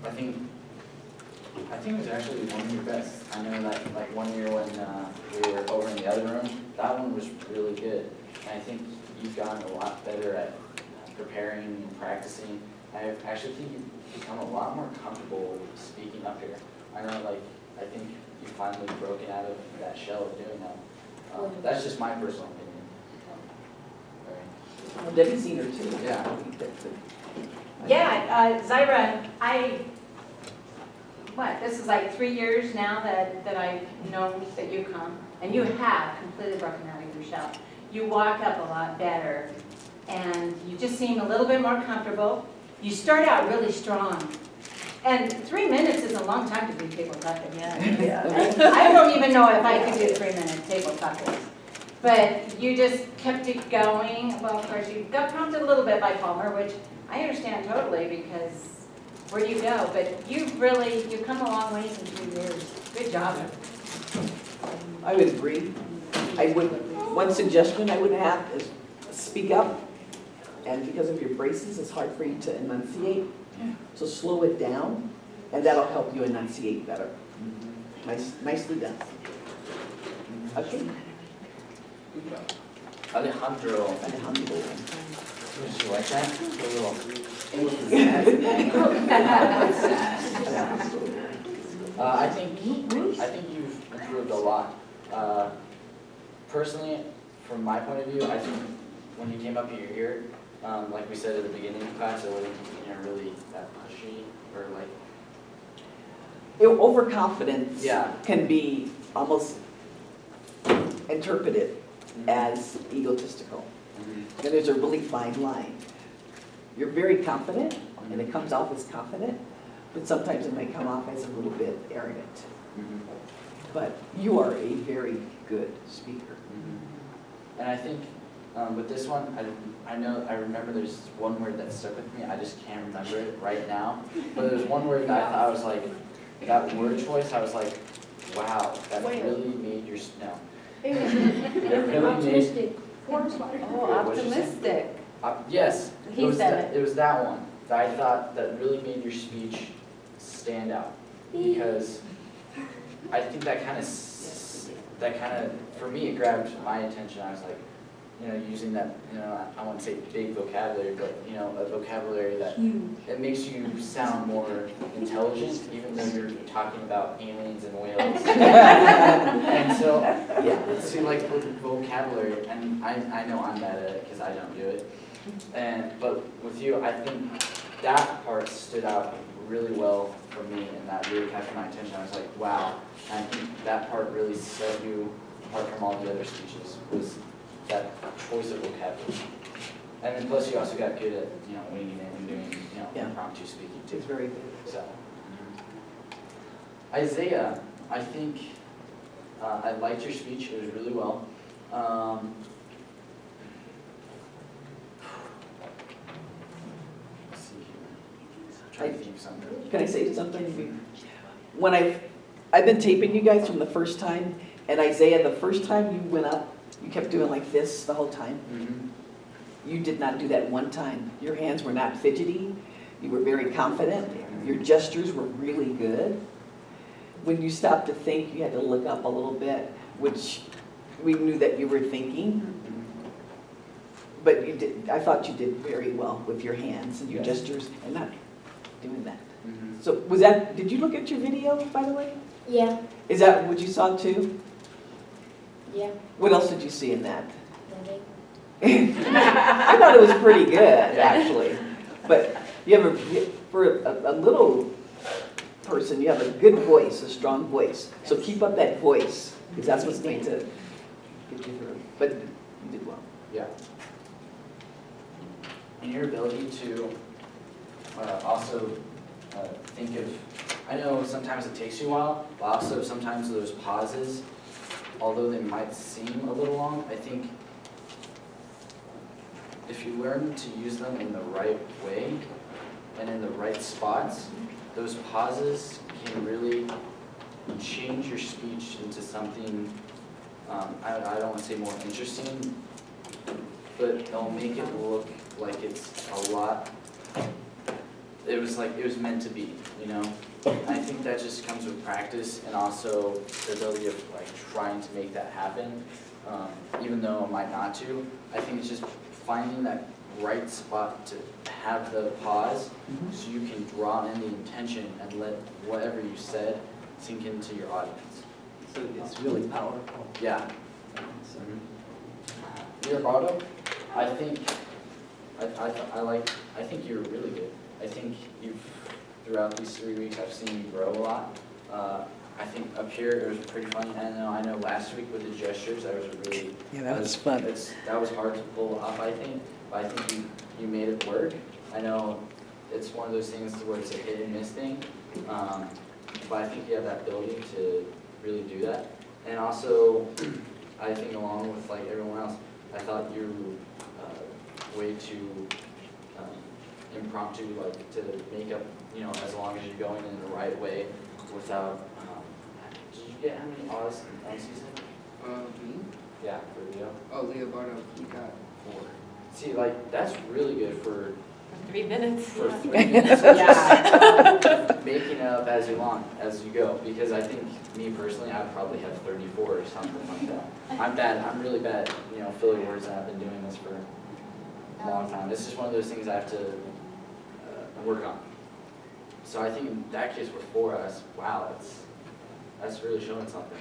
I think it was actually one of your best. I know that like one year when we were over in the other room, that one was really good. And I think you've gotten a lot better at preparing and practicing. I actually think you've become a lot more comfortable speaking up here. I know, like, I think you've finally broken out of that shell of doing that. That's just my personal opinion. Well, Debbie's seen her too. Yeah. I think that's it. Yeah, Zyra, this is like 3 years now that I've known that you come, and you have completely broken out of your shell. You walk up a lot better, and you just seem a little bit more comfortable. You start out really strong, and 3 minutes is a long time to do table tuckers. I don't even know if I could do 3 minute table tuckers. But you just kept it going. Well, of course, you got prompted a little bit by Palmer, which I understand totally because where you go. But you've come a long ways in 2 years. Good job. I would agree. One suggestion I would have is speak up. And because of your braces, it's hard for you to enunciate. So slow it down, and that'll help you enunciate better. Nicely done. Okay. Alejandro. Alejandro. Did you like that? A little. I think you've improved a lot. Personally, from my point of view, I think when you came up here, like we said at the beginning of class, it wasn't really that pushy or like. Overconfidence Yeah. can be almost interpreted as egotistical. And there's a really fine line. You're very confident, and it comes off as confident, but sometimes it may come off as a little bit arrogant. But you are a very good speaker. And I think with this one, I remember there's one word that stuck with me. I just can't remember it right now. But there's one word that I thought I was like, that word choice, I was like, wow, that really made your, no. That really made, Oh, optimistic. yes. He said it. It was that one that I thought that really made your speech stand out. Because I think that kind of, for me, it grabbed my attention. I was like, using that, I won't say big vocabulary, but, a vocabulary that it makes you sound more intelligent, even though you're talking about aliens and whales. And so, it's like vocabulary, and I know I'm bad at it because I don't do it. But with you, I think that part stood out really well for me, and that really captured my attention. I was like, wow. And I think that part really set you apart from all the other speeches, was that choice of vocabulary. And then plus you also got good at, winging it and doing, impromptu speaking too. It's very good. So, Isaiah, I think I liked your speech. It was really well. Let's see here. Try to think of something. Can I say something? When I've been taping you guys from the first time, and Isaiah, the first time you went up, you kept doing like this the whole time. You did not do that one time. Your hands were not fidgety. You were very confident. Your gestures were really good. When you stopped to think, you had to look up a little bit, which we knew that you were thinking. But you did. I thought you did very well with your hands and your gestures and not doing that. So was that, did you look at your video, by the way? Yeah. Is that what you saw too? Yeah. What else did you see in that? Nothing. I thought it was pretty good, actually. But you have for a little person, you have a good voice, a strong voice. So keep up that voice, because that's what's going to get you through. But you did well. Yeah. And your ability to also think of, I know sometimes it takes you a while, but also sometimes those pauses, although they might seem a little long, I think if you learn to use them in the right way and in the right spots, those pauses can really change your speech into something, I don't want to say more interesting, but they'll make it look like it's a lot it was like, it was meant to be, you know? I think that just comes with practice and also the ability of like trying to make that happen, even though it might not to. I think it's just finding that right spot to have the pause so you can draw in the intention and let whatever you said sink into your audience. So it's really powerful. Yeah. So, Your auto, I think, I think you're really good. I think throughout these 3 weeks, I've seen you grow a lot. I think up here, it was pretty funny. I know last week with the gestures, that was really. Yeah, that was fun. That was hard to pull off, I think, but I think you made it work. I know it's one of those things where it's a hit and miss thing, but I think you have that ability to really do that. And also, I think along with like everyone else, I thought you way too impromptu, like to make up, you know, as long as you're going in the right way without, did you get how many O's in one season? Me? Yeah, for Leo. Oh, Leo Bardo, he got 4. See, like, that's really good for 3 minutes. for 3 minutes of just making it up as you go, because I think, me personally, I'd probably have 34 or something like that. I'm really bad, you know, filling words, and I've been doing this for a long time. This is one of those things I have to work on. So I think in that case with 4, wow, that's really showing something.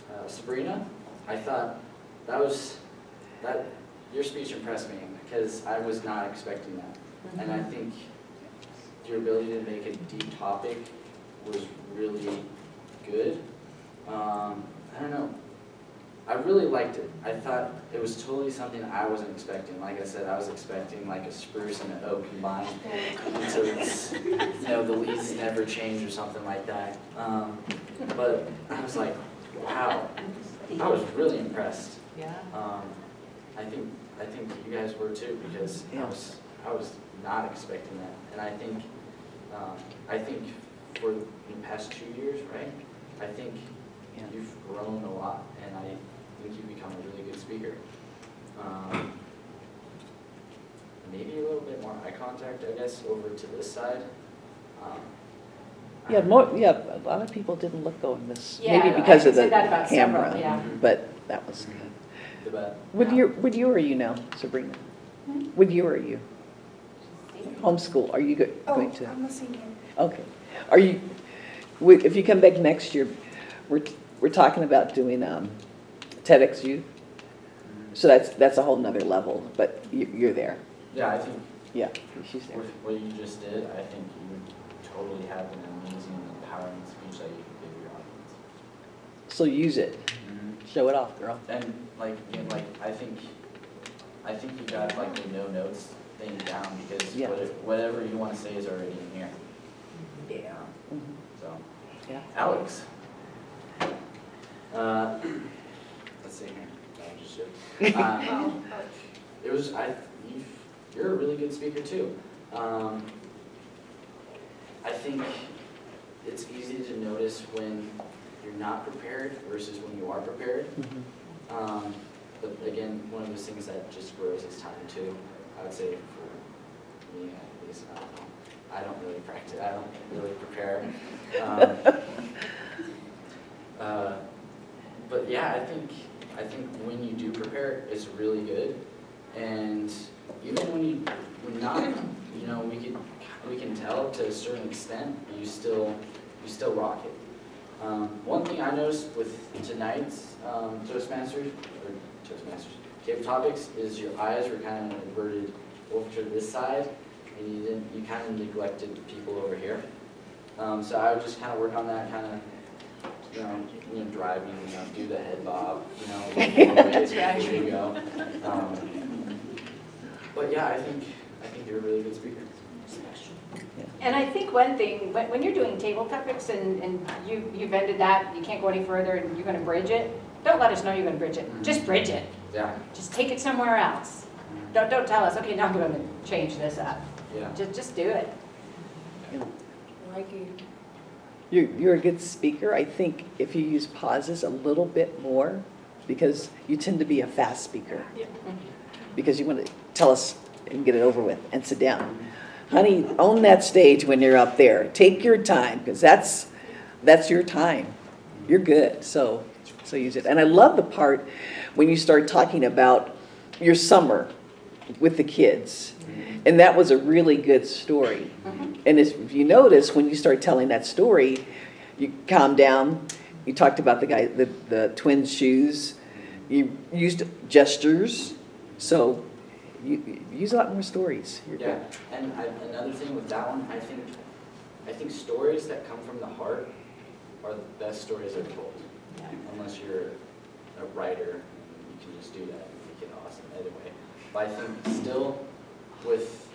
So. Sabrina, I thought that your speech impressed me because I was not expecting that. And I think your ability to make a deep topic was really good. I don't know. I really liked it. I thought it was totally something I wasn't expecting. Like I said, I was expecting like a spruce and an oak combined. And so it's, you know, the leaves never change or something like that. But I was like, wow. I was really impressed. Yeah. I think you guys were too, because I was not expecting that. And I think for the past 2 years, right? I think you've grown a lot, and I think you've become a really good speaker. Maybe a little bit more eye contact, I guess, over to this side. Yeah, a lot of people didn't look over this, Yeah, maybe because I of the said that about several, camera, yeah. but that was good. The What year are you now, Sabrina? What year are you? Homeschool, are you going to? I'm a senior. Okay. Are you, if you come back next year, we're talking about doing TEDx Youth. So that's a whole nother level, but you're there. Yeah, I think Yeah, she's there. with what you just did, I think you totally have an amazing, empowering speech that you can give your audience. So use it. Show it off, girl. And like, again, like I think you got like the no notes thing down, because Yeah. whatever you want to say is already in here. Yeah. So, Yeah. Alex. Let's see here. No, I'm just joking. It was you're a really good speaker too. I think it's easy to notice when you're not prepared versus when you are prepared. But again, one of those things that just grows as time too. I would say for me at least, I don't know. I don't really practice. I don't really prepare. But yeah, I think when you do prepare, it's really good. And even when not, you know, we can tell to a certain extent, but you still rock it. One thing I noticed with tonight's Toastmasters, Table Topics, is your eyes were kind of inverted over to this side, and you kind of neglected people over here. So I would just kind of work on that, kind of, you know, driving, you know, do the head bob, you know, That's right. there you go. But yeah, I think you're a really good speaker. And I think one thing, when you're doing table topics and you've ended that, you can't go any further and you're going to bridge it, don't let us know you're going to bridge it. Just bridge it. Yeah. Just take it somewhere else. Don't tell us, okay, now I'm going to change this up. Yeah. Just do it. Like you. You're a good speaker. I think if you use pauses a little bit more, because you tend to be a fast speaker. Yeah. Because you want to tell us and get it over with and sit down. Honey, own that stage when you're up there. Take your time, because that's your time. You're good, so use it. And I love the part when you start talking about your summer with the kids. And that was a really good story. And if you notice, when you start telling that story, you calm down. You talked about the twins' shoes. You used gestures. So you use a lot more stories. You're Yeah, good. and another thing with that one, I think stories that come from the heart are the best stories ever told. Unless you're a writer, you can just do that and make it awesome anyway. But I think still with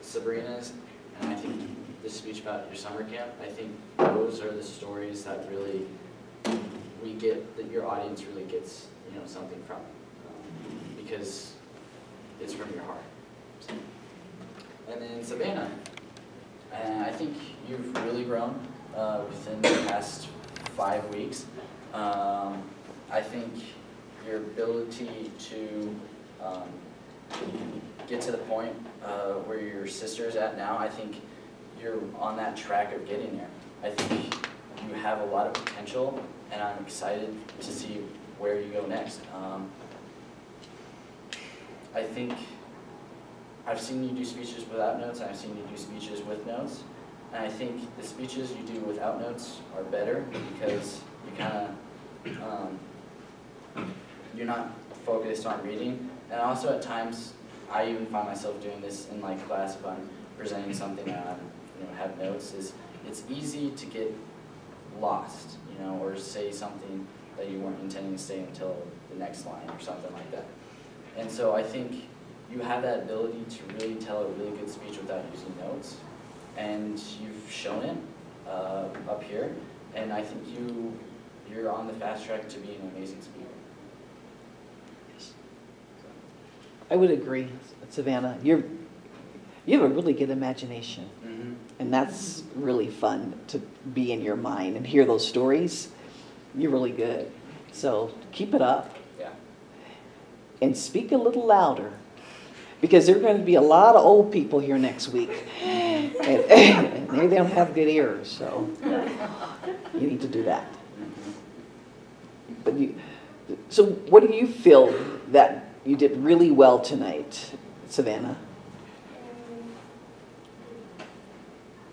Sabrina's, and I think the speech about your summer camp, I think those are the stories that really we get, that your audience really gets, something from, because it's from your heart. So. And then Savannah, I think you've really grown within the past 5 weeks. I think your ability to get to the point where your sister's at now, I think you're on that track of getting there. I think you have a lot of potential, and I'm excited to see where you go next. I think I've seen you do speeches without notes, and I've seen you do speeches with notes. And I think the speeches you do without notes are better because you kind of, you're not focused on reading. And also at times, I even find myself doing this in like class if I'm presenting something and I have notes, is it's easy to get lost, or say something that you weren't intending to say until the next line or something like that. And so I think you have that ability to really tell a really good speech without using notes. And you've shown it up here, and I think you're on the fast track to being an amazing speaker. I would agree, Savannah. You have a really good imagination, and that's really fun to be in your mind and hear those stories. You're really good, so keep it up. Yeah. And speak a little louder, because there are going to be a lot of old people here next week, and they don't have good ears, so you need to do that. But so what do you feel that you did really well tonight, Savannah?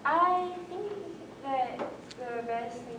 I think that the best thing